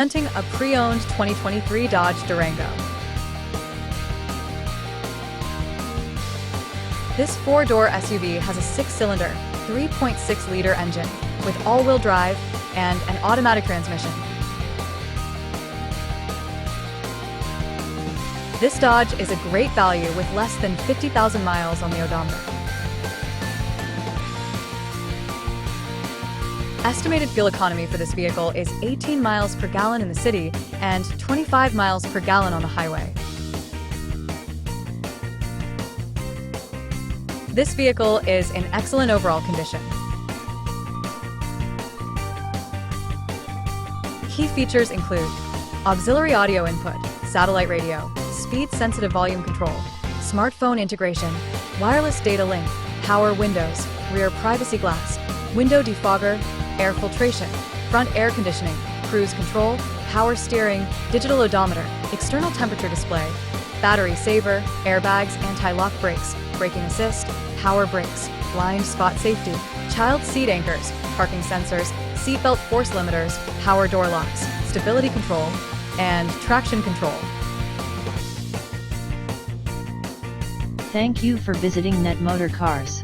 Presenting a pre-owned 2023 Dodge Durango. This four-door SUV has a six-cylinder, 3.6-liter engine with all-wheel drive and an automatic transmission. This Dodge is a great value with less than 50,000 miles on the odometer. Estimated fuel economy for this vehicle is 18 miles per gallon in the city and 25 miles per gallon on the highway. This vehicle is in excellent overall condition. Key features include auxiliary audio input, satellite radio, speed-sensitive volume control, smartphone integration, wireless data link, power windows, rear privacy glass, window defogger, air filtration, front air conditioning, cruise control, power steering, digital odometer, external temperature display, battery saver, airbags, anti-lock brakes, braking assist, power brakes, blind spot safety, child seat anchors, parking sensors, seatbelt force limiters, power door locks, stability control, and traction control. Thank you for visiting Net Motor Cars.